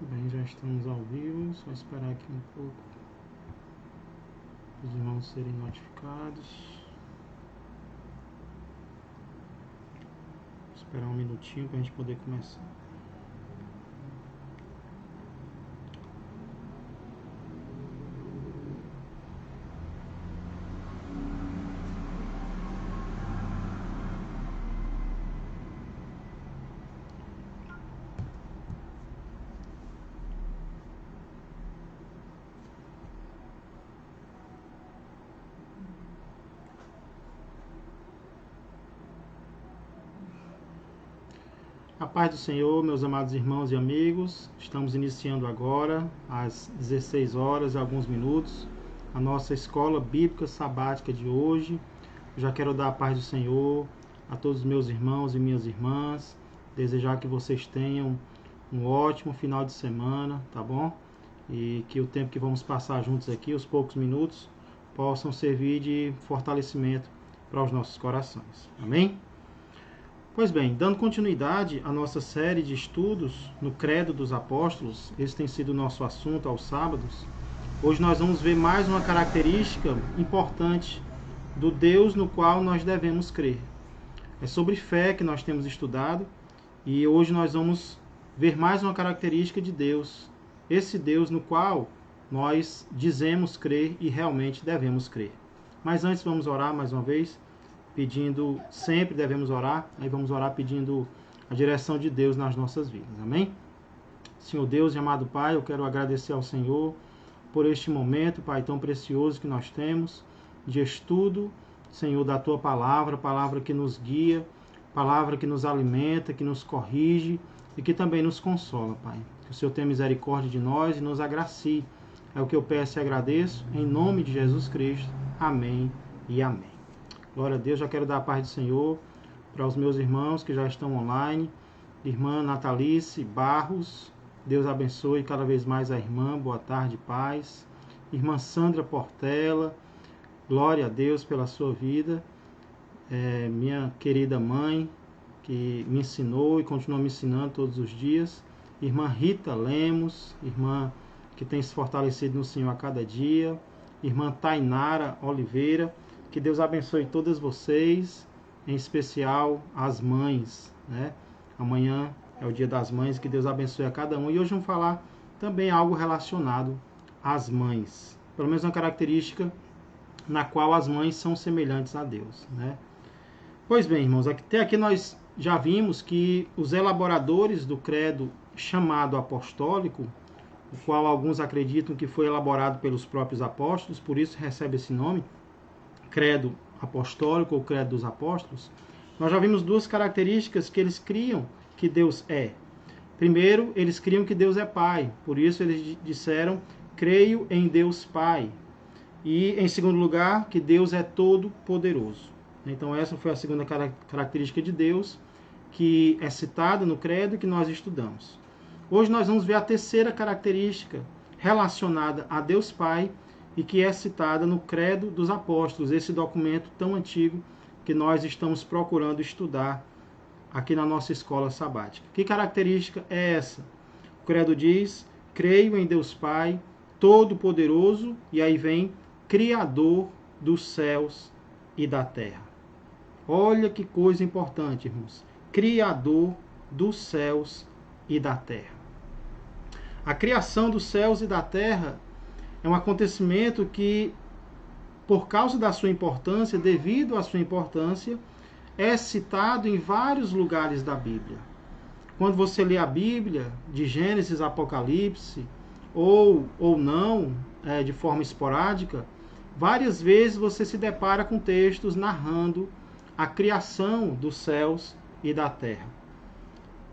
Bem, já estamos ao vivo, só esperar aqui um pouco os irmãos serem notificados. Esperar um minutinho para a gente poder começar. A paz do Senhor, meus amados irmãos e amigos, estamos iniciando agora, às 16 horas e alguns minutos, a nossa escola bíblica sabática de hoje. Eu já quero dar a paz do Senhor a todos os meus irmãos e minhas irmãs, desejar que vocês tenham um ótimo final de semana, tá bom? E que o tempo que vamos passar juntos aqui, os poucos minutos, possam servir de fortalecimento para os nossos corações. Amém? Pois bem, dando continuidade à nossa série de estudos no Credo dos Apóstolos, esse tem sido o nosso assunto aos sábados. Hoje nós vamos ver mais uma característica importante do Deus no qual nós devemos crer. É sobre fé que nós temos estudado e hoje nós vamos ver mais uma característica de Deus, esse Deus no qual nós dizemos crer e realmente devemos crer. Mas antes vamos orar mais uma vez, pedindo, sempre devemos orar, aí vamos orar pedindo a direção de Deus nas nossas vidas, amém? Senhor Deus e amado Pai, eu quero agradecer ao Senhor por este momento, Pai, tão precioso que nós temos de estudo, Senhor, da Tua palavra, palavra que nos guia, palavra que nos alimenta, que nos corrige e que também nos consola, Pai. Que o Senhor tenha misericórdia de nós e nos agracie. É o que eu peço e agradeço, em nome de Jesus Cristo. Amém e amém. Glória a Deus, já quero dar a paz do Senhor para os meus irmãos que já estão online. Irmã Natalice Barros, Deus abençoe cada vez mais a irmã, boa tarde, paz. Irmã Sandra Portela, glória a Deus pela sua vida. Minha querida mãe, que me ensinou e continua me ensinando todos os dias. Irmã Rita Lemos, irmã que tem se fortalecido no Senhor a cada dia. Irmã Tainara Oliveira, que Deus abençoe todas vocês, em especial as mães, né? Amanhã é o dia das mães, que Deus abençoe a cada um. E hoje vamos falar também algo relacionado às mães. Pelo menos uma característica na qual as mães são semelhantes a Deus, né? Pois bem, irmãos, até aqui nós já vimos que os elaboradores do credo chamado apostólico, o qual alguns acreditam que foi elaborado pelos próprios apóstolos, por isso recebe esse nome, credo apostólico ou credo dos apóstolos, nós já vimos duas características que eles criam que Deus é. Primeiro, eles criam que Deus é Pai, por isso eles disseram, creio em Deus Pai. E, em segundo lugar, que Deus é todo-poderoso. Então, essa foi a segunda característica de Deus, que é citada no credo que nós estudamos. Hoje nós vamos ver a terceira característica relacionada a Deus Pai, e que é citada no Credo dos Apóstolos, esse documento tão antigo que nós estamos procurando estudar aqui na nossa escola sabática. Que característica é essa? O Credo diz, creio em Deus Pai, Todo-Poderoso, e aí vem, Criador dos céus e da terra. Olha que coisa importante, irmãos. Criador dos céus e da terra. A criação dos céus e da terra é um acontecimento que, por causa da sua importância, devido à sua importância, é citado em vários lugares da Bíblia. Quando você lê a Bíblia, de Gênesis a Apocalipse, ou não, de forma esporádica, várias vezes você se depara com textos narrando a criação dos céus e da terra.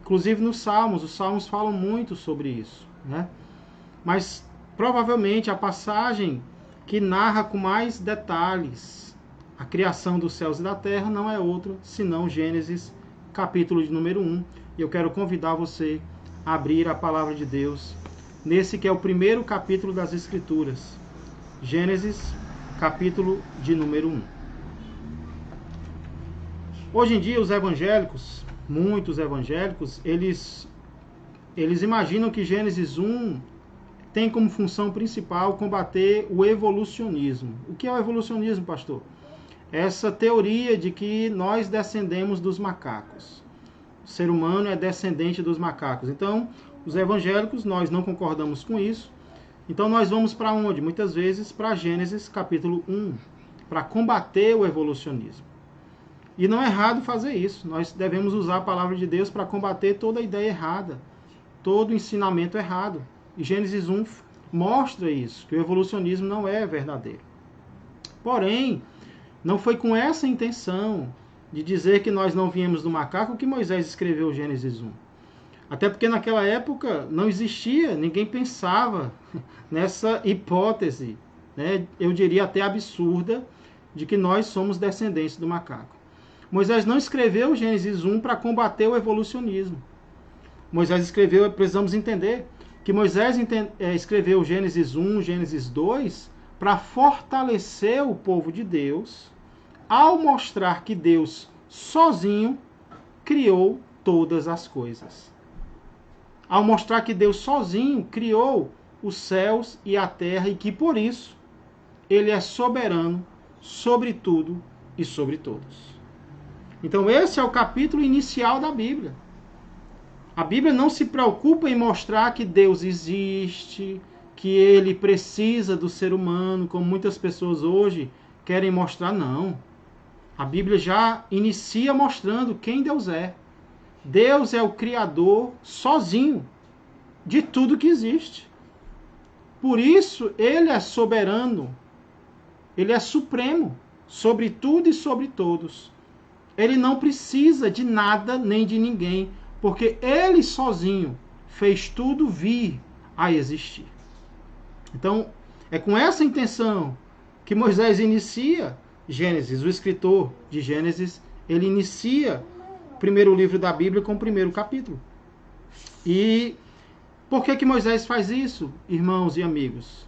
Inclusive nos Salmos, os Salmos falam muito sobre isso, né? Mas provavelmente a passagem que narra com mais detalhes a criação dos céus e da terra não é outra senão Gênesis, capítulo de número 1. E eu quero convidar você a abrir a palavra de Deus nesse que é o primeiro capítulo das Escrituras. Gênesis, capítulo de número 1. Hoje em dia os evangélicos, muitos evangélicos, eles eles imaginam que Gênesis 1 tem como função principal combater o evolucionismo. O que é o evolucionismo, pastor? Essa teoria de que nós descendemos dos macacos. O ser humano é descendente dos macacos. Então, os evangélicos, nós não concordamos com isso. Então, nós vamos para onde? Muitas vezes para Gênesis capítulo 1, para combater o evolucionismo. E não é errado fazer isso. Nós devemos usar a palavra de Deus para combater toda a ideia errada, todo o ensinamento errado. E Gênesis 1 mostra isso, que o evolucionismo não é verdadeiro. Porém, não foi com essa intenção de dizer que nós não viemos do macaco que Moisés escreveu Gênesis 1. Até porque naquela época não existia, ninguém pensava nessa hipótese, né, eu diria até absurda, de que nós somos descendentes do macaco. Moisés não escreveu Gênesis 1 para combater o evolucionismo. Moisés escreveu, precisamos entender, que Moisés escreveu Gênesis 1, Gênesis 2, para fortalecer o povo de Deus, ao mostrar que Deus sozinho criou todas as coisas. Ao mostrar que Deus sozinho criou os céus e a terra e que por isso ele é soberano sobre tudo e sobre todos. Então esse é o capítulo inicial da Bíblia. A Bíblia não se preocupa em mostrar que Deus existe, que ele precisa do ser humano, como muitas pessoas hoje querem mostrar, não. A Bíblia já inicia mostrando quem Deus é. Deus é o Criador sozinho de tudo que existe. Por isso, ele é soberano, ele é supremo sobre tudo e sobre todos. Ele não precisa de nada nem de ninguém, porque ele sozinho fez tudo vir a existir. Então, é com essa intenção que Moisés inicia Gênesis. O escritor de Gênesis, ele inicia o primeiro livro da Bíblia com o primeiro capítulo. E por que Moisés faz isso, irmãos e amigos?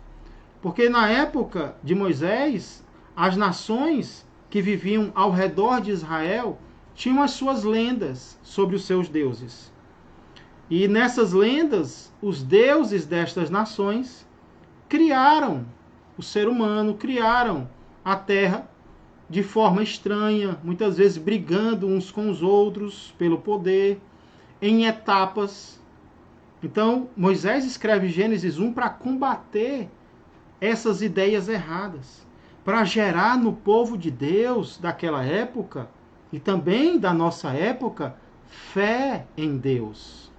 Porque na época de Moisés, as nações que viviam ao redor de Israel tinham as suas lendas sobre os seus deuses. E nessas lendas, os deuses destas nações criaram o ser humano, criaram a terra de forma estranha, muitas vezes brigando uns com os outros pelo poder, em etapas. Então, Moisés escreve Gênesis 1 para combater essas ideias erradas, para gerar no povo de Deus daquela época e também da nossa época, fé em Deus.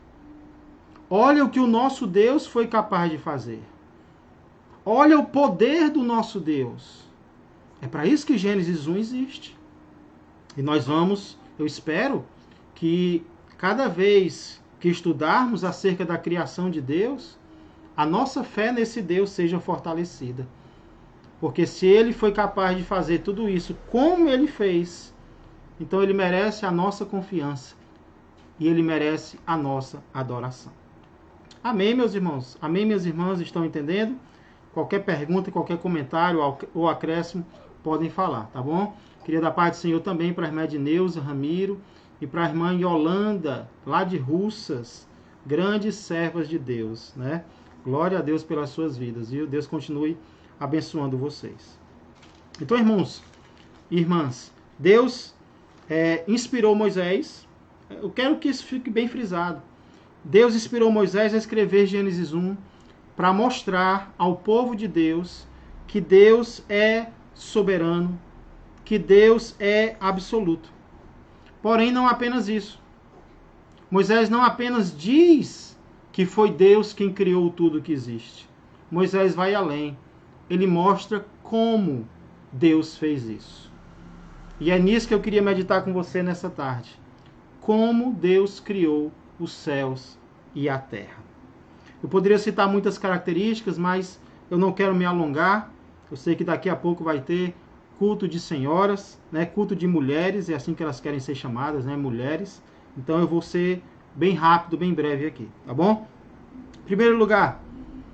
Olha o que o nosso Deus foi capaz de fazer. Olha o poder do nosso Deus. É para isso que Gênesis 1 existe. E nós vamos, eu espero, que cada vez que estudarmos acerca da criação de Deus, a nossa fé nesse Deus seja fortalecida. Porque se ele foi capaz de fazer tudo isso como ele fez, então ele merece a nossa confiança e ele merece a nossa adoração. Amém, meus irmãos? Amém, minhas irmãs? Estão entendendo? Qualquer pergunta, qualquer comentário ou acréscimo, podem falar, tá bom? Queria dar paz do Senhor também para a irmã Edneuza Ramiro e para a irmã Yolanda, lá de Russas, grandes servas de Deus, né? Glória a Deus pelas suas vidas, viu? Deus continue abençoando vocês. Então, irmãos e irmãs, Deus inspirou Moisés. Eu quero que isso fique bem frisado. Deus inspirou Moisés a escrever Gênesis 1 para mostrar ao povo de Deus que Deus é soberano, que Deus é absoluto. Porém, não apenas isso. Moisés não apenas diz que foi Deus quem criou tudo que existe. Moisés vai além. Ele mostra como Deus fez isso. E é nisso que eu queria meditar com você nessa tarde. Como Deus criou os céus e a terra. Eu poderia citar muitas características, mas eu não quero me alongar. Eu sei que daqui a pouco vai ter culto de senhoras, né? Culto de mulheres, é assim que elas querem ser chamadas, né? Mulheres. Então eu vou ser bem rápido, bem breve aqui, tá bom? Em primeiro lugar,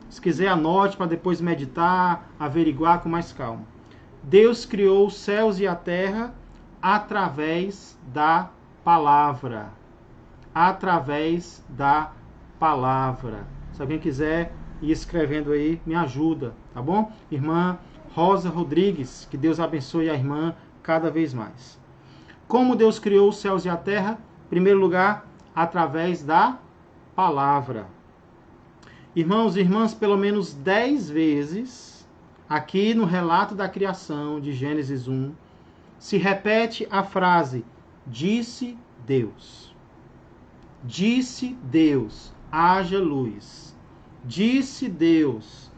se quiser anote para depois meditar, averiguar com mais calma. Deus criou os céus e a terra através da palavra. Através da palavra. Se alguém quiser ir escrevendo aí, me ajuda, tá bom? Irmã Rosa Rodrigues, que Deus abençoe a irmã cada vez mais. Como Deus criou os céus e a terra? Em primeiro lugar, através da palavra. Irmãos e irmãs, pelo menos 10 vezes, aqui no relato da criação de Gênesis 1, se repete a frase, disse Deus. Disse Deus, haja luz. Disse Deus.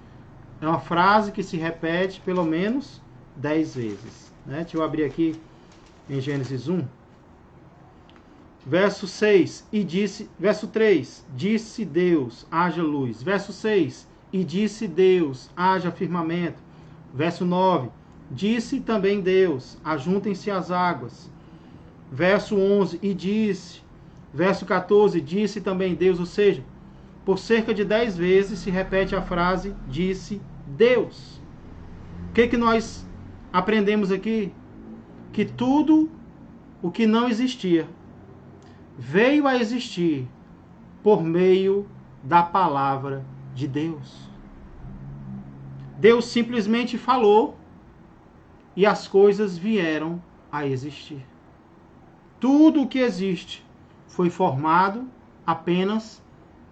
É uma frase que se repete pelo menos 10 vezes. Né? Deixa eu abrir aqui em Gênesis 1. Verso 6, verso 3, disse Deus, haja luz. Verso 6, e disse Deus, haja firmamento. Verso 9, disse também Deus, ajuntem-se as águas. Verso 11, e disse. Verso 14, disse também Deus, ou seja, por cerca de 10 vezes se repete a frase, disse Deus. O que nós aprendemos aqui? Que tudo o que não existia veio a existir por meio da palavra de Deus. Deus simplesmente falou e as coisas vieram a existir. Tudo o que existe foi formado apenas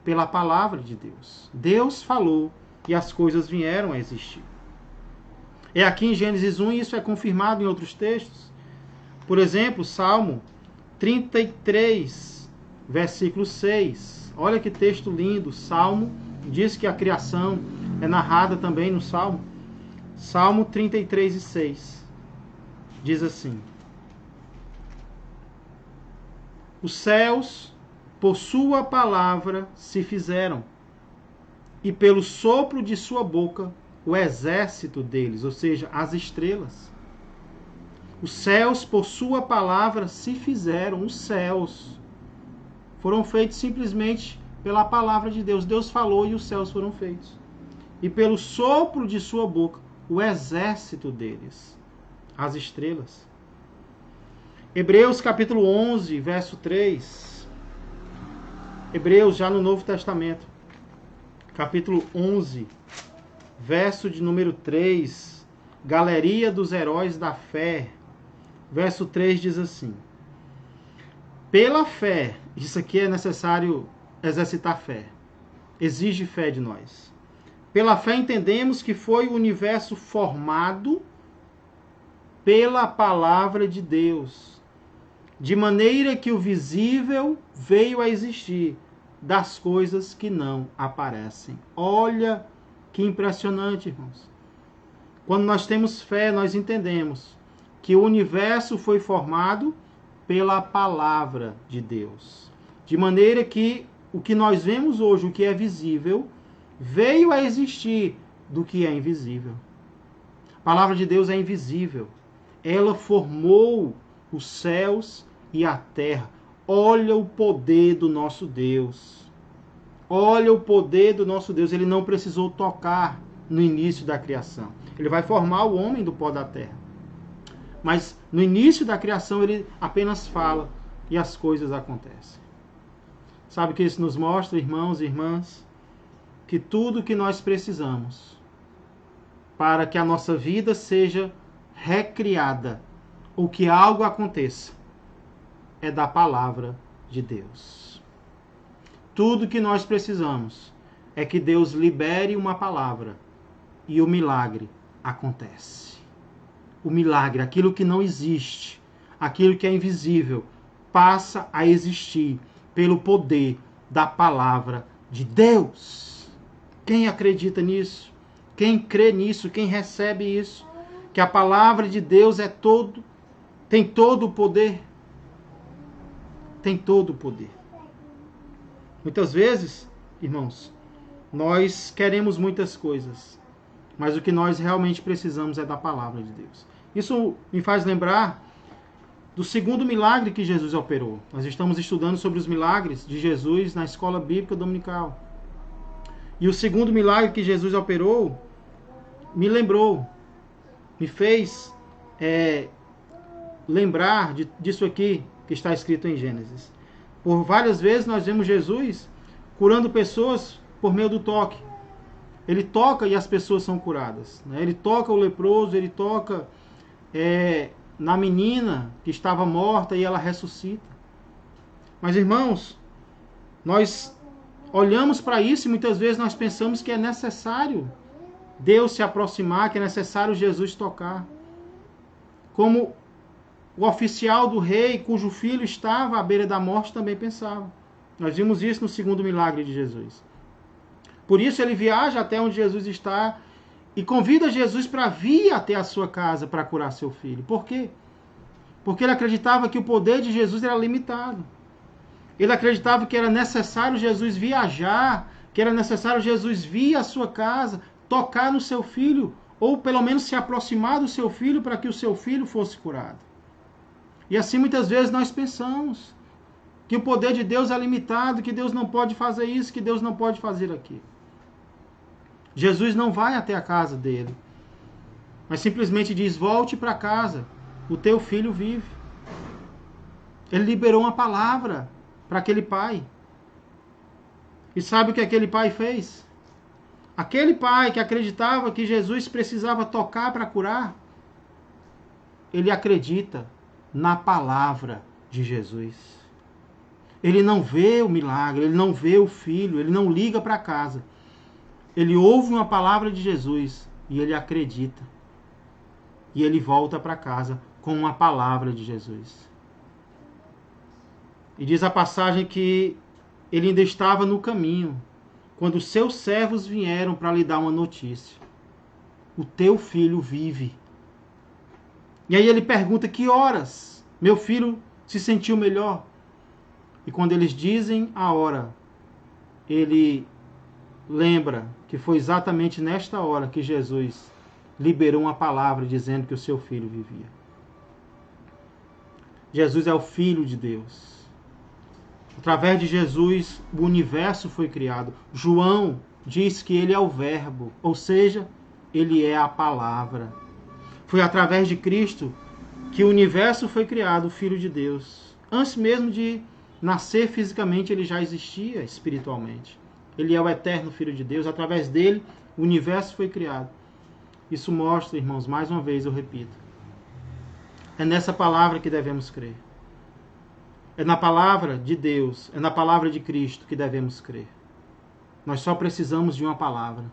pela palavra de Deus. Deus falou e as coisas vieram a existir. É aqui em Gênesis 1 e isso é confirmado em outros textos. Por exemplo, Salmo 33, versículo 6. Olha que texto lindo. Salmo diz que a criação é narrada também no Salmo. Salmo 33 e 6. Diz assim: os céus, por sua palavra, se fizeram, e pelo sopro de sua boca, o exército deles, ou seja, as estrelas. Os céus, por sua palavra, se fizeram. Os céus foram feitos simplesmente pela palavra de Deus. Deus falou e os céus foram feitos. E pelo sopro de sua boca, o exército deles, as estrelas. Hebreus capítulo 11, verso 3. Hebreus, já no Novo Testamento. Capítulo 11, verso de número 3. Galeria dos heróis da fé. Verso 3 diz assim: pela fé, isso aqui é necessário exercitar fé, exige fé de nós. Pela fé entendemos que foi o universo formado pela palavra de Deus, de maneira que o visível veio a existir das coisas que não aparecem. Olha que impressionante, irmãos. Quando nós temos fé, nós entendemos que o universo foi formado pela palavra de Deus. De maneira que o que nós vemos hoje, o que é visível, veio a existir do que é invisível. A palavra de Deus é invisível. Ela formou os céus e a terra. Olha o poder do nosso Deus. Olha o poder do nosso Deus. Ele não precisou tocar no início da criação. Ele vai formar o homem do pó da terra. Mas no início da criação ele apenas fala e as coisas acontecem. Sabe o que isso nos mostra, irmãos e irmãs? Que tudo que nós precisamos para que a nossa vida seja recriada ou que algo aconteça é da palavra de Deus. Tudo que nós precisamos é que Deus libere uma palavra e o milagre acontece. O milagre, aquilo que não existe, aquilo que é invisível, passa a existir pelo poder da palavra de Deus. Quem acredita nisso? Quem crê nisso? Quem recebe isso? Que a palavra de Deus tem todo o poder. Tem todo o poder. Muitas vezes, irmãos, nós queremos muitas coisas, mas o que nós realmente precisamos é da palavra de Deus. Isso me faz lembrar do segundo milagre que Jesus operou. Nós estamos estudando sobre os milagres de Jesus na escola bíblica dominical. E o segundo milagre que Jesus operou me lembrou, me fez lembrar disso aqui que está escrito em Gênesis. Por várias vezes nós vemos Jesus curando pessoas por meio do toque. Ele toca e as pessoas são curadas. Ele toca o leproso, ele toca na menina que estava morta e ela ressuscita. Mas, irmãos, nós olhamos para isso e muitas vezes nós pensamos que é necessário Deus se aproximar, que é necessário Jesus tocar. Como o oficial do rei, cujo filho estava à beira da morte, também pensava. Nós vimos isso no segundo milagre de Jesus. Por isso ele viaja até onde Jesus está e convida Jesus para vir até a sua casa para curar seu filho. Por quê? Porque ele acreditava que o poder de Jesus era limitado. Ele acreditava que era necessário Jesus viajar, que era necessário Jesus vir à sua casa, tocar no seu filho, ou pelo menos se aproximar do seu filho para que o seu filho fosse curado. E assim muitas vezes nós pensamos que o poder de Deus é limitado, que Deus não pode fazer isso, que Deus não pode fazer aquilo. Jesus não vai até a casa dele, mas simplesmente diz: volte para casa, o teu filho vive. Ele liberou uma palavra para aquele pai. E sabe o que aquele pai fez? Aquele pai que acreditava que Jesus precisava tocar para curar, ele acredita na palavra de Jesus. Ele não vê o milagre, ele não vê o filho, ele não liga para casa. Ele ouve uma palavra de Jesus e ele acredita. E ele volta para casa com uma palavra de Jesus. E diz a passagem que ele ainda estava no caminho, quando os seus servos vieram para lhe dar uma notícia. O teu filho vive. E aí ele pergunta: que horas meu filho se sentiu melhor? E quando eles dizem a hora, ele lembra que foi exatamente nesta hora que Jesus liberou uma palavra dizendo que o seu filho vivia. Jesus é o Filho de Deus. Através de Jesus, o universo foi criado. João diz que ele é o Verbo, ou seja, ele é a palavra. Foi através de Cristo que o universo foi criado, o Filho de Deus. Antes mesmo de nascer fisicamente, ele já existia espiritualmente. Ele é o eterno Filho de Deus. Através dele, o universo foi criado. Isso mostra, irmãos, mais uma vez eu repito, é nessa palavra que devemos crer. É na palavra de Deus, é na palavra de Cristo que devemos crer. Nós só precisamos de uma palavra.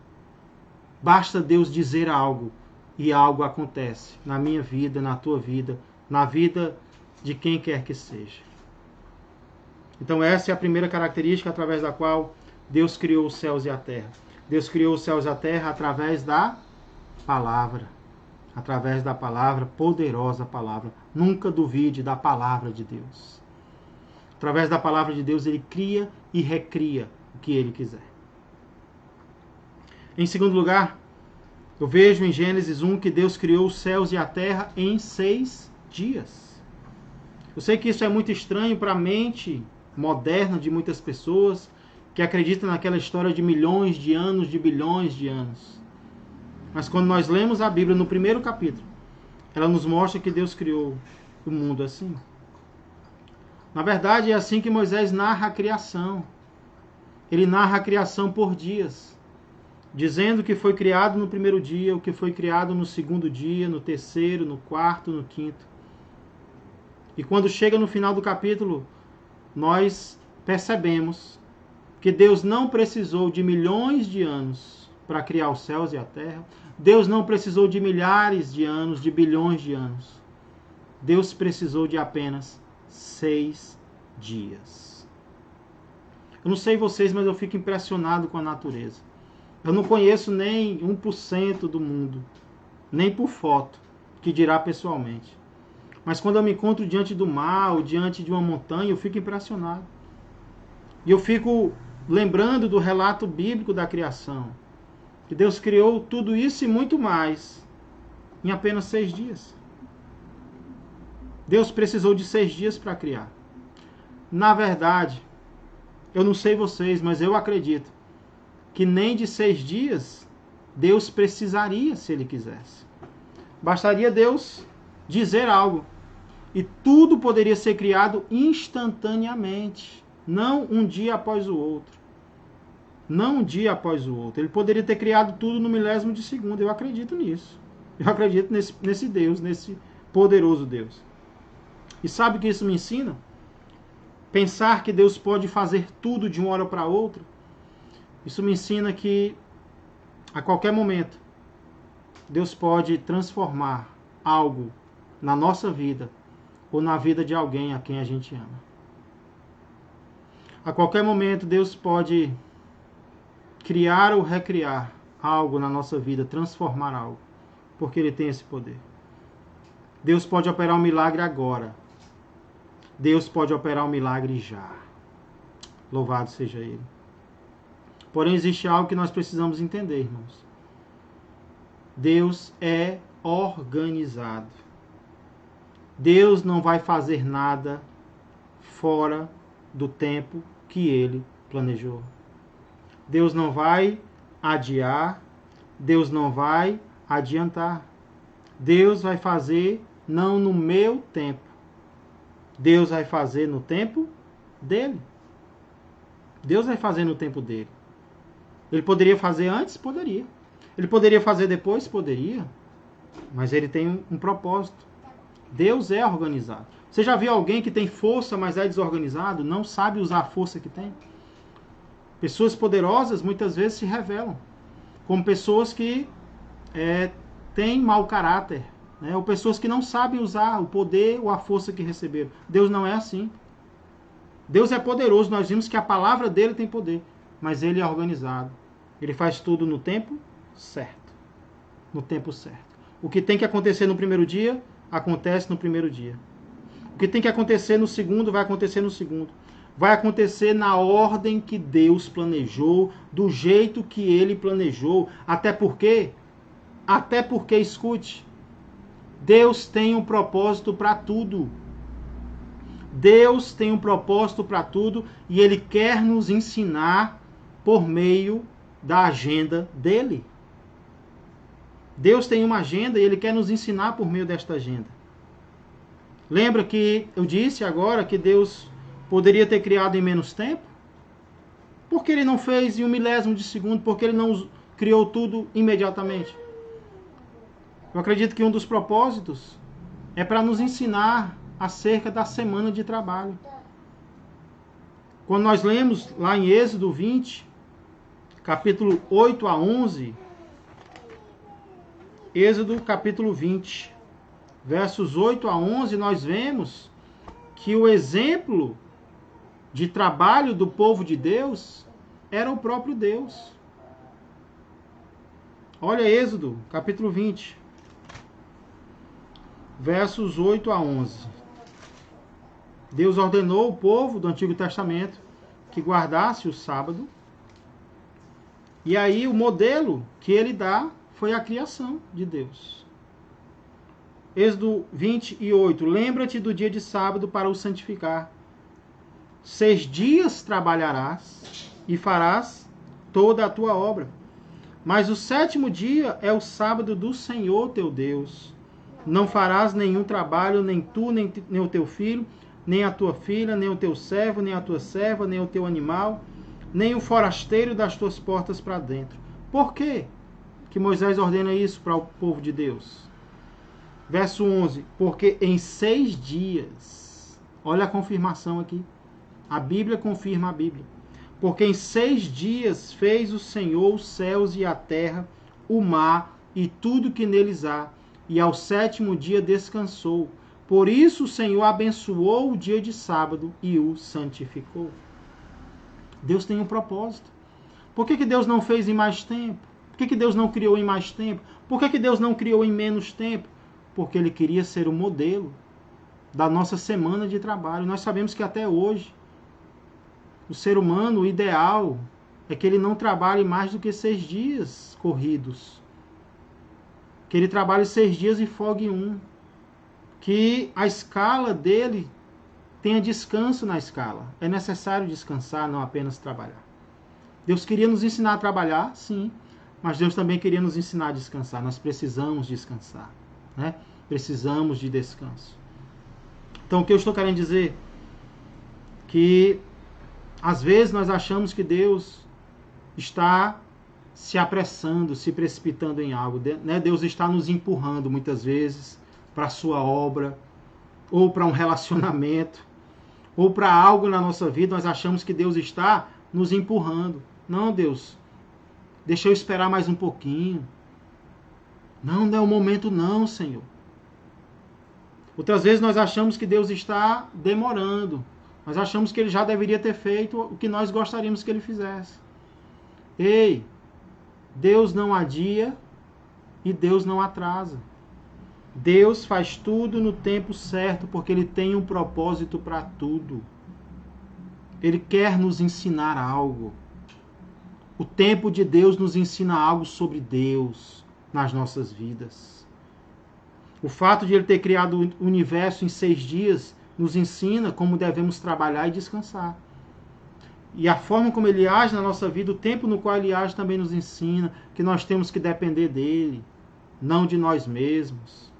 Basta Deus dizer algo e algo acontece na minha vida, na tua vida, na vida de quem quer que seja. Então essa é a primeira característica através da qual Deus criou os céus e a terra. Deus criou os céus e a terra através da palavra. Através da palavra, poderosa palavra. Nunca duvide da palavra de Deus. Através da palavra de Deus, ele cria e recria o que ele quiser. Em segundo lugar, eu vejo em Gênesis 1 que Deus criou os céus e a terra em 6 dias. Eu sei que isso é muito estranho para a mente moderna de muitas pessoas que acreditam naquela história de milhões de anos, de bilhões de anos. Mas quando nós lemos a Bíblia no primeiro capítulo, ela nos mostra que Deus criou o mundo assim. Na verdade, é assim que Moisés narra a criação. Ele narra a criação por dias, dizendo que foi criado no primeiro dia, o que foi criado no segundo dia, no terceiro, no quarto, no quinto. E quando chega no final do capítulo, nós percebemos que Deus não precisou de milhões de anos para criar os céus e a terra. Deus não precisou de milhares de anos, de bilhões de anos. Deus precisou de apenas 6 dias. Eu não sei vocês, mas eu fico impressionado com a natureza. Eu não conheço nem 1% do mundo, nem por foto, que dirá pessoalmente. Mas quando eu me encontro diante do mar ou diante de uma montanha, eu fico impressionado. E eu fico lembrando do relato bíblico da criação. Que Deus criou tudo isso e muito mais em apenas 6 dias. Deus precisou de 6 dias para criar. Na verdade, eu não sei vocês, mas eu acredito que nem de 6 dias Deus precisaria se Ele quisesse. Bastaria Deus dizer algo e tudo poderia ser criado instantaneamente, não um dia após o outro. Não um dia após o outro. Ele poderia ter criado tudo no milésimo de segundo. Eu acredito nisso. Eu acredito nesse Deus, nesse poderoso Deus. E sabe o que isso me ensina? Pensar que Deus pode fazer tudo de uma hora para outra. Isso me ensina que a qualquer momento Deus pode transformar algo na nossa vida ou na vida de alguém a quem a gente ama. A qualquer momento Deus pode criar ou recriar algo na nossa vida, transformar algo, porque Ele tem esse poder. Deus pode operar um milagre agora. Deus pode operar um milagre já. Louvado seja Ele. Porém, existe algo que nós precisamos entender, irmãos. Deus é organizado. Deus não vai fazer nada fora do tempo que Ele planejou. Deus não vai adiar, Deus não vai adiantar. Deus vai fazer não no meu tempo. Deus vai fazer no tempo dele. Deus vai fazer no tempo dele. Ele poderia fazer antes? Poderia. Ele poderia fazer depois? Poderia. Mas ele tem um propósito. Deus é organizado. Você já viu alguém que tem força, mas é desorganizado? Não sabe usar a força que tem? Pessoas poderosas muitas vezes se revelam como pessoas que têm mau caráter, né? Ou pessoas que não sabem usar o poder ou a força que receberam. Deus não é assim. Deus é poderoso, nós vimos que a palavra dele tem poder, mas ele é organizado. Ele faz tudo no tempo certo. No tempo certo. O que tem que acontecer no primeiro dia, acontece no primeiro dia. O que tem que acontecer no segundo, vai acontecer no segundo. Vai acontecer na ordem que Deus planejou, do jeito que Ele planejou. Até porque, escute, Deus tem um propósito para tudo. Deus tem um propósito para tudo e Ele quer nos ensinar por meio da agenda dEle. Deus tem uma agenda e Ele quer nos ensinar por meio desta agenda. Lembra que eu disse agora que Deus poderia ter criado em menos tempo? Por que Ele não fez em um milésimo de segundo? Por que Ele não criou tudo imediatamente? Eu acredito que um dos propósitos é para nos ensinar acerca da semana de trabalho. Quando nós lemos lá em Êxodo 20, capítulo 8 a 11, Êxodo capítulo 20, versos 8 a 11, nós vemos que o exemplo de trabalho do povo de Deus era o próprio Deus. Olha Êxodo capítulo 20, versos 8 a 11. Deus ordenou o povo do Antigo Testamento que guardasse o sábado. E aí o modelo que ele dá foi a criação de Deus. Êxodo 28. Lembra-te do dia de sábado para o santificar. 6 dias trabalharás e farás toda a tua obra. Mas o 7º dia é o sábado do Senhor teu Deus. Não farás nenhum trabalho, nem tu, nem o teu filho, nem a tua filha, nem o teu servo, nem a tua serva, nem o teu animal, nem o forasteiro das tuas portas para dentro. Por quê que Moisés ordena isso para o povo de Deus? Verso 11. Porque em 6 dias, olha a confirmação aqui, a Bíblia confirma a Bíblia. Porque em 6 dias fez o Senhor os céus e a terra, o mar e tudo que neles há, e ao 7º dia descansou. Por isso o Senhor abençoou o dia de sábado e o santificou. Deus tem um propósito. Por que Deus não fez em mais tempo? Por que Deus não criou em mais tempo? Por que Deus não criou em menos tempo? Porque Ele queria ser o modelo da nossa semana de trabalho. Nós sabemos que até hoje, o ser humano, o ideal é que ele não trabalhe mais do que 6 dias corridos. Que ele trabalhe 6 dias e folgue 1. Que a escala dele tenha descanso na escala. É necessário descansar, não apenas trabalhar. Deus queria nos ensinar a trabalhar, sim, mas Deus também queria nos ensinar a descansar. Nós precisamos descansar, né? Precisamos de descanso. Então, o que eu estou querendo dizer? Que, às vezes, nós achamos que Deus está se apressando, se precipitando em algo. Né? Deus está nos empurrando muitas vezes para a sua obra, ou para um relacionamento, ou para algo na nossa vida. Nós achamos que Deus está nos empurrando. Não, Deus, deixa eu esperar mais um pouquinho. Não, não é o momento não, Senhor. Outras vezes nós achamos que Deus está demorando. Nós achamos que Ele já deveria ter feito o que nós gostaríamos que Ele fizesse. Ei, Deus não adia e Deus não atrasa. Deus faz tudo no tempo certo, porque Ele tem um propósito para tudo. Ele quer nos ensinar algo. O tempo de Deus nos ensina algo sobre Deus nas nossas vidas. O fato de Ele ter criado o universo em 6 dias nos ensina como devemos trabalhar e descansar. E a forma como Ele age na nossa vida, o tempo no qual Ele age também nos ensina que nós temos que depender dEle, não de nós mesmos.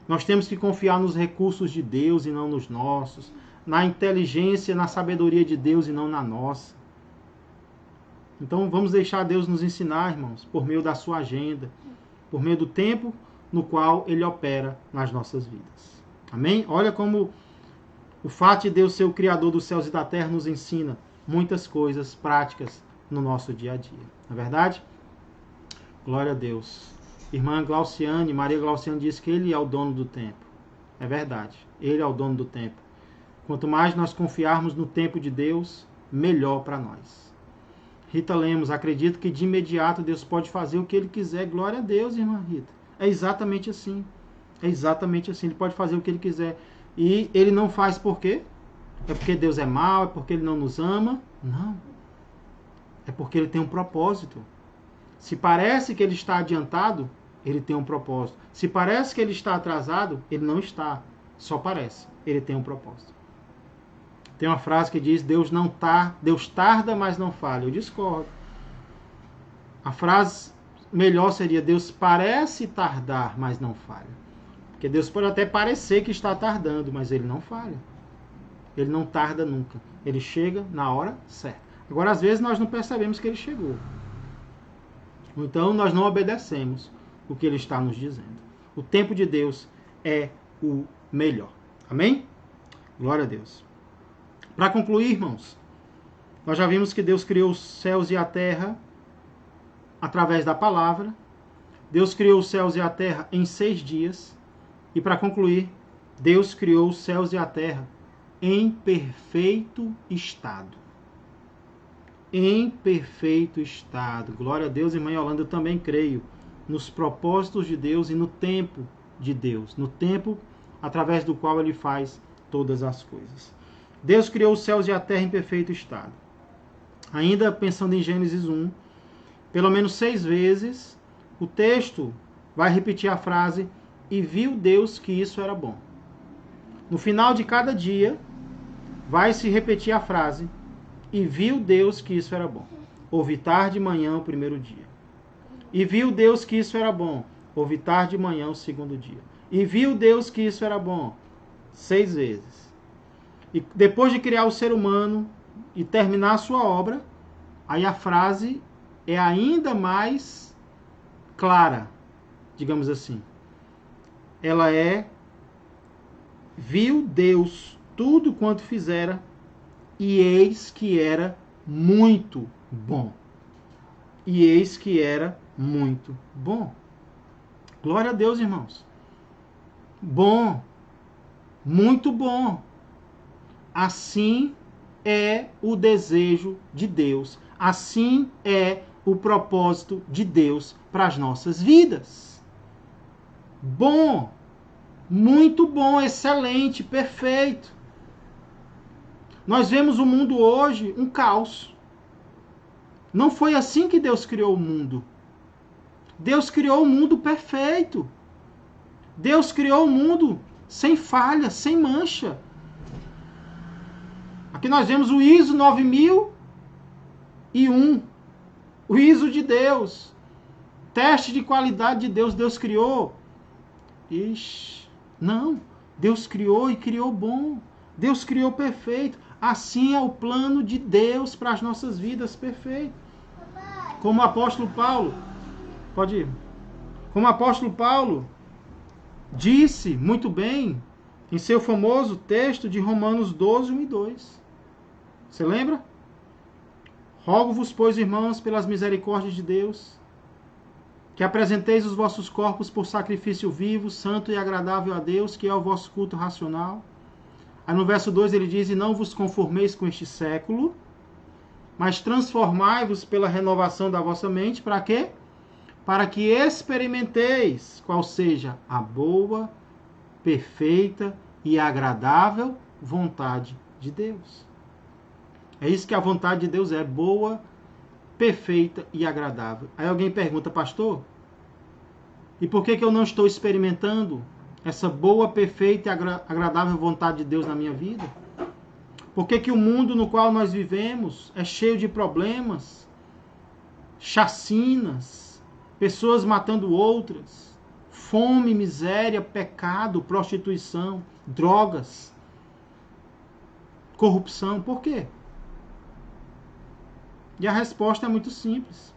Nós temos que confiar nos recursos de Deus e não nos nossos, na inteligência, na sabedoria de Deus e não na nossa. Então vamos deixar Deus nos ensinar, irmãos, por meio da sua agenda, por meio do tempo no qual Ele opera nas nossas vidas. Amém? Olha como o fato de Deus ser o Criador dos céus e da terra nos ensina muitas coisas práticas no nosso dia a dia. Não é verdade? Glória a Deus. Irmã Glauciane, Maria Glauciane diz que Ele é o dono do tempo. É verdade. Ele é o dono do tempo. Quanto mais nós confiarmos no tempo de Deus, melhor para nós. Rita Lemos, acredito que de imediato Deus pode fazer o que Ele quiser. Glória a Deus, irmã Rita. É exatamente assim. É exatamente assim. Ele pode fazer o que Ele quiser. E Ele não faz por quê? É porque Deus é mau? É porque Ele não nos ama? Não. É porque Ele tem um propósito. Se parece que Ele está adiantado, Ele tem um propósito. Se parece que Ele está atrasado, Ele não está. Só parece. Ele tem um propósito. Tem uma frase que diz, Deus tarda, mas não falha. Eu discordo. A frase melhor seria, Deus parece tardar, mas não falha. Porque Deus pode até parecer que está tardando, mas Ele não falha. Ele não tarda nunca. Ele chega na hora certa. Agora, às vezes, nós não percebemos que Ele chegou. Então, nós não obedecemos o que Ele está nos dizendo. O tempo de Deus é o melhor. Amém? Glória a Deus. Para concluir, irmãos, nós já vimos que Deus criou os céus e a terra através da palavra. Deus criou os céus e a terra em 6 dias. E para concluir, Deus criou os céus e a terra em perfeito estado. Em perfeito estado. Glória a Deus, irmã Yolanda, eu também creio nos propósitos de Deus e no tempo de Deus. No tempo através do qual Ele faz todas as coisas. Deus criou os céus e a terra em perfeito estado. Ainda pensando em Gênesis 1, pelo menos 6 vezes, o texto vai repetir a frase, e viu Deus que isso era bom. No final de cada dia, vai se repetir a frase, e viu Deus que isso era bom. Houve tarde e manhã o primeiro dia. E viu Deus que isso era bom. Houve tarde e manhã o segundo dia. E viu Deus que isso era bom. 6 vezes. E depois de criar o ser humano e terminar a sua obra, aí a frase é ainda mais clara, digamos assim. Ela é, viu Deus tudo quanto fizera, e eis que era muito bom. E eis que era muito bom. Glória a Deus, irmãos. Bom. Muito bom. Assim é o desejo de Deus. Assim é o propósito de Deus para as nossas vidas. Bom. Muito bom, excelente, perfeito. Nós vemos o mundo hoje um caos. Não foi assim que Deus criou o mundo. Deus criou o mundo perfeito. Deus criou o mundo sem falha, sem mancha. Aqui nós vemos o ISO 9001. O ISO de Deus. Teste de qualidade de Deus. Deus criou. Ixi, não. Deus criou e criou bom. Deus criou perfeito. Assim é o plano de Deus para as nossas vidas, perfeito. Como o apóstolo Paulo, pode ir. Como o apóstolo Paulo disse muito bem em seu famoso texto de Romanos 12, 1 e 2. Você lembra? Rogo-vos, pois, irmãos, pelas misericórdias de Deus, que apresenteis os vossos corpos por sacrifício vivo, santo e agradável a Deus, que é o vosso culto racional. Aí no verso 2 ele diz, e não vos conformeis com este século, mas transformai-vos pela renovação da vossa mente, para quê? Para que experimenteis qual seja a boa, perfeita e agradável vontade de Deus. É isso que a vontade de Deus é, boa, perfeita e agradável. Aí alguém pergunta, pastor, e por que eu não estou experimentando essa boa, perfeita e agradável vontade de Deus na minha vida? Por que o mundo no qual nós vivemos é cheio de problemas, chacinas, pessoas matando outras, fome, miséria, pecado, prostituição, drogas, corrupção? Por quê? E a resposta é muito simples.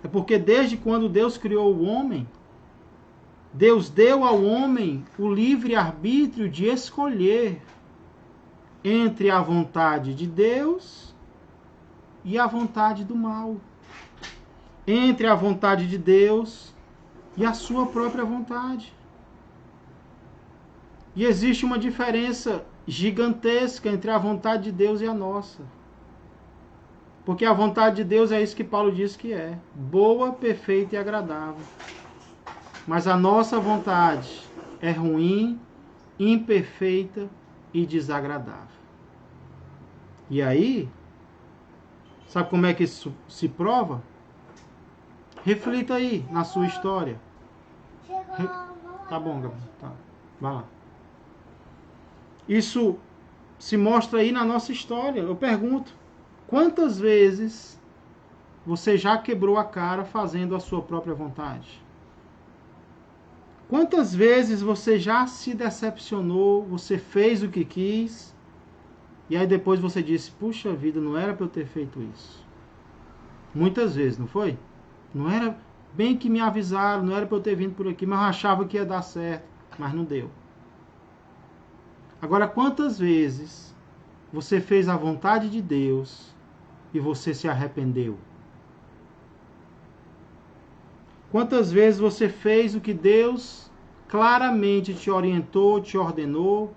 É porque desde quando Deus criou o homem, Deus deu ao homem o livre-arbítrio de escolher entre a vontade de Deus e a vontade do mal. Entre a vontade de Deus e a sua própria vontade. E existe uma diferença gigantesca entre a vontade de Deus e a nossa. Porque a vontade de Deus é isso que Paulo diz que é. Boa, perfeita e agradável. Mas a nossa vontade é ruim, imperfeita e desagradável. E aí, sabe como é que isso se prova? Reflita aí na sua história. Tá bom, Gabriel. Tá. Vai lá. Isso se mostra aí na nossa história. Eu pergunto, quantas vezes você já quebrou a cara fazendo a sua própria vontade? Quantas vezes você já se decepcionou, você fez o que quis, e aí depois você disse, puxa vida, não era para eu ter feito isso. Muitas vezes, não foi? Não era bem que me avisaram, não era para eu ter vindo por aqui, mas eu achava que ia dar certo, mas não deu. Agora, quantas vezes você fez a vontade de Deus e você se arrependeu? Quantas vezes você fez o que Deus claramente te orientou, te ordenou,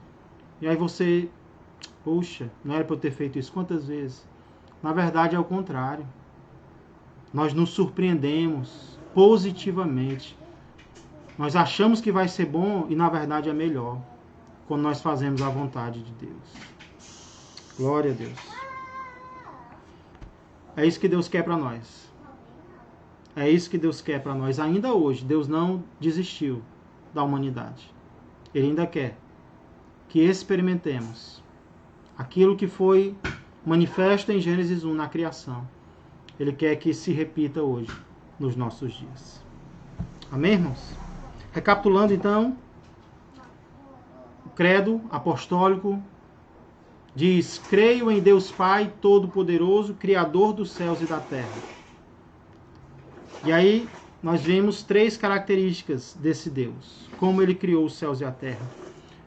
e aí você, puxa, não era para eu ter feito isso? Quantas vezes? Na verdade é o contrário. Nós nos surpreendemos positivamente. Nós achamos que vai ser bom e na verdade é melhor quando nós fazemos a vontade de Deus. Glória a Deus. É isso que Deus quer para nós. É isso que Deus quer para nós. Ainda hoje, Deus não desistiu da humanidade. Ele ainda quer que experimentemos aquilo que foi manifesto em Gênesis 1 na criação. Ele quer que se repita hoje, nos nossos dias. Amém, irmãos? Recapitulando então, o credo apostólico diz, creio em Deus Pai Todo-Poderoso, Criador dos céus e da terra. E aí nós vemos 3 características desse Deus. Como ele criou os céus e a terra.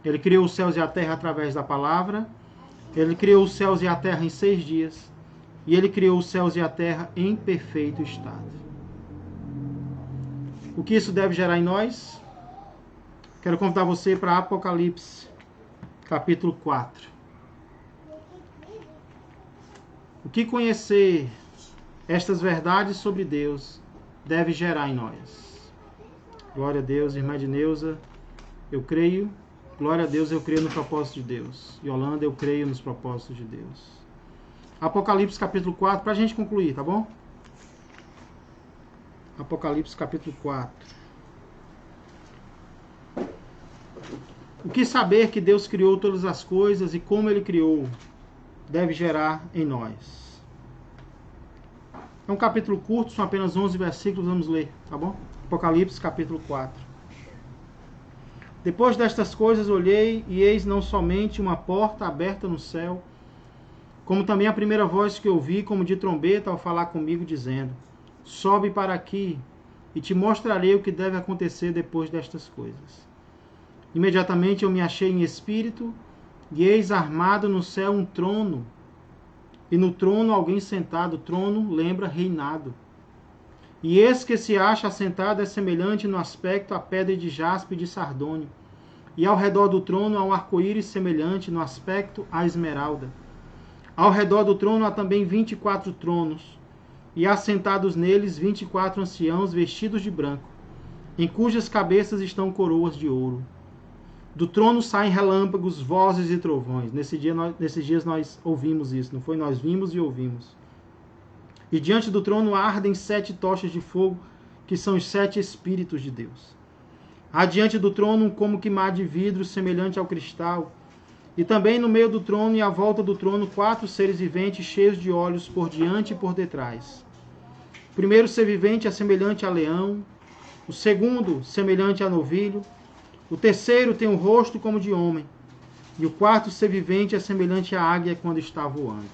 Ele criou os céus e a terra através da palavra. Ele criou os céus e a terra em 6 dias. E ele criou os céus e a terra em perfeito estado. O que isso deve gerar em nós? Quero convidar você para Apocalipse, capítulo 4. O que conhecer estas verdades sobre Deus deve gerar em nós? Glória a Deus, irmã Edneuza, eu creio. Glória a Deus, eu creio no propósito de Deus. Yolanda, eu creio nos propósitos de Deus. Apocalipse capítulo 4, para a gente concluir, tá bom? Apocalipse capítulo 4. O que saber que Deus criou todas as coisas e como Ele criou deve gerar em nós? É um capítulo curto, são apenas 11 versículos, vamos ler, tá bom? Apocalipse capítulo 4. Depois destas coisas olhei, e eis não somente uma porta aberta no céu, como também a primeira voz que ouvi, como de trombeta, ao falar comigo, dizendo: sobe para aqui, e te mostrarei o que deve acontecer depois destas coisas. Imediatamente eu me achei em espírito, e eis armado no céu um trono, e no trono alguém sentado. O trono lembra reinado. E esse que se acha assentado é semelhante no aspecto à pedra de jaspe e de sardônio. E ao redor do trono há um arco-íris semelhante no aspecto à esmeralda. Ao redor do trono há também 24 tronos, e assentados neles 24 anciãos vestidos de branco, em cujas cabeças estão coroas de ouro. Do trono saem relâmpagos, vozes e trovões. Nesses dias nós ouvimos isso, não foi? Nós vimos e ouvimos. E diante do trono ardem 7 tochas de fogo, que são os 7 Espíritos de Deus. Há diante do trono como que mar de vidro semelhante ao cristal. E também no meio do trono e à volta do trono 4 seres viventes cheios de olhos por diante e por detrás. O primeiro ser vivente é semelhante a leão, o segundo semelhante a novilho, o terceiro tem um rosto como de homem, e o quarto ser vivente é semelhante à águia quando está voando.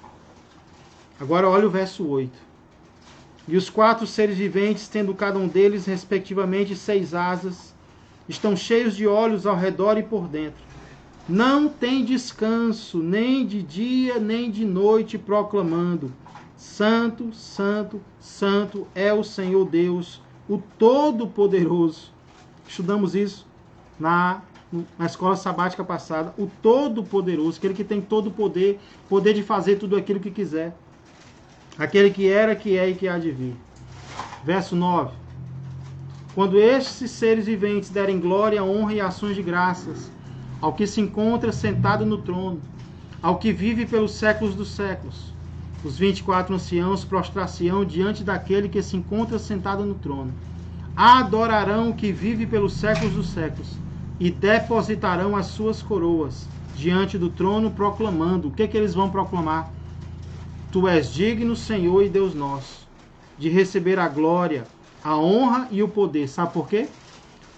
Agora olha o verso 8. E os 4 seres viventes, tendo cada um deles respectivamente 6 asas, estão cheios de olhos ao redor e por dentro. Não tem descanso, nem de dia, nem de noite, proclamando: Santo, Santo, Santo é o Senhor Deus, o Todo-Poderoso. Estudamos isso na escola sabática passada. O Todo-Poderoso, aquele que tem todo o poder, poder de fazer tudo aquilo que quiser. Aquele que era, que é e que há de vir. Verso 9. Quando estes seres viventes derem glória, honra e ações de graças ao que se encontra sentado no trono, ao que vive pelos séculos dos séculos, os 24 anciãos prostrar-se-ão diante daquele que se encontra sentado no trono. Adorarão o que vive pelos séculos dos séculos e depositarão as suas coroas diante do trono, proclamando. O que eles vão proclamar? Tu és digno, Senhor e Deus nosso, de receber a glória, a honra e o poder. Sabe por quê?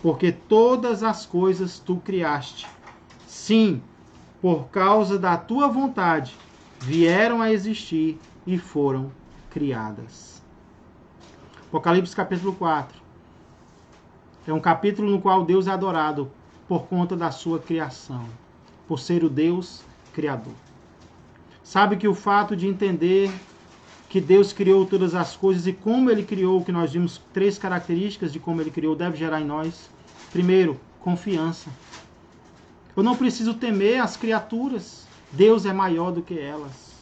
Porque todas as coisas tu criaste. Sim, por causa da tua vontade, vieram a existir e foram criadas. Apocalipse capítulo 4. É um capítulo no qual Deus é adorado por conta da sua criação, por ser o Deus criador. Sabe que o fato de entender que Deus criou todas as coisas e como Ele criou, que nós vimos 3 características de como Ele criou, deve gerar em nós. Primeiro, confiança. Eu não preciso temer as criaturas. Deus é maior do que elas.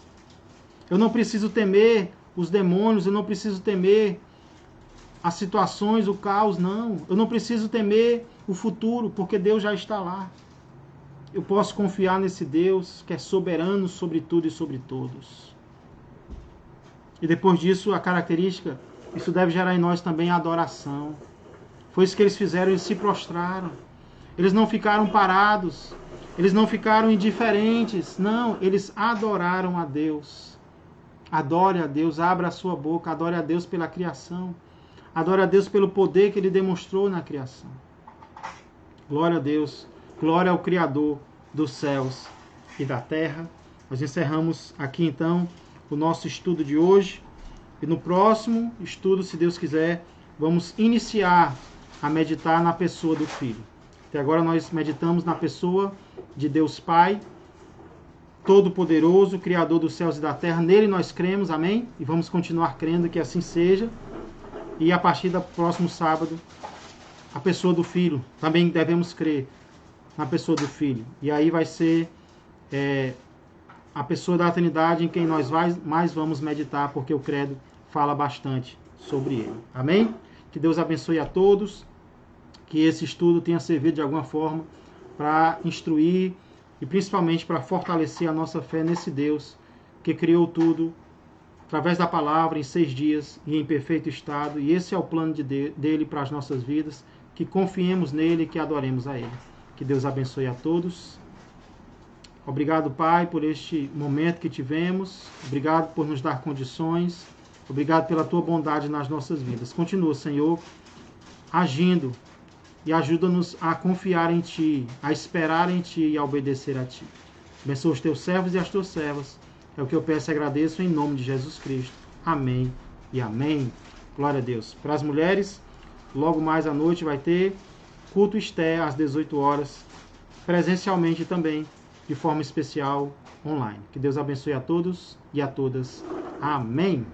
Eu não preciso temer os demônios, eu não preciso temer as situações, o caos, não. Eu não preciso temer o futuro, porque Deus já está lá. Eu posso confiar nesse Deus que é soberano sobre tudo e sobre todos. E depois disso, a característica, isso deve gerar em nós também a adoração. Foi isso que eles fizeram, eles se prostraram. Eles não ficaram parados, eles não ficaram indiferentes, não, eles adoraram a Deus. Adore a Deus, abra a sua boca, adore a Deus pela criação, adore a Deus pelo poder que Ele demonstrou na criação. Glória a Deus, glória ao Criador dos céus e da terra. Nós encerramos aqui então o nosso estudo de hoje, e no próximo estudo, se Deus quiser, vamos iniciar a meditar na pessoa do Filho. Até agora nós meditamos na pessoa de Deus Pai, Todo-Poderoso, Criador dos céus e da terra. Nele nós cremos, amém? E vamos continuar crendo que assim seja. E a partir do próximo sábado, a pessoa do Filho. Também devemos crer na pessoa do Filho. E aí vai ser a pessoa da Trindade em quem nós mais vamos meditar, porque o credo fala bastante sobre ele. Amém? Que Deus abençoe a todos. Que esse estudo tenha servido de alguma forma para instruir e principalmente para fortalecer a nossa fé nesse Deus que criou tudo através da palavra em 6 dias e em perfeito estado. E esse é o plano dele para as nossas vidas. Que confiemos nele e que adoremos a ele. Que Deus abençoe a todos. Obrigado, Pai, por este momento que tivemos. Obrigado por nos dar condições. Obrigado pela tua bondade nas nossas vidas. Continua, Senhor, agindo. E ajuda-nos a confiar em Ti, a esperar em Ti e a obedecer a Ti. Abençoa os Teus servos e as Tuas servas. É o que eu peço e agradeço em nome de Jesus Cristo. Amém e amém. Glória a Deus. Para as mulheres, logo mais à noite vai ter culto Esté às 18 horas, presencialmente também, de forma especial, online. Que Deus abençoe a todos e a todas. Amém.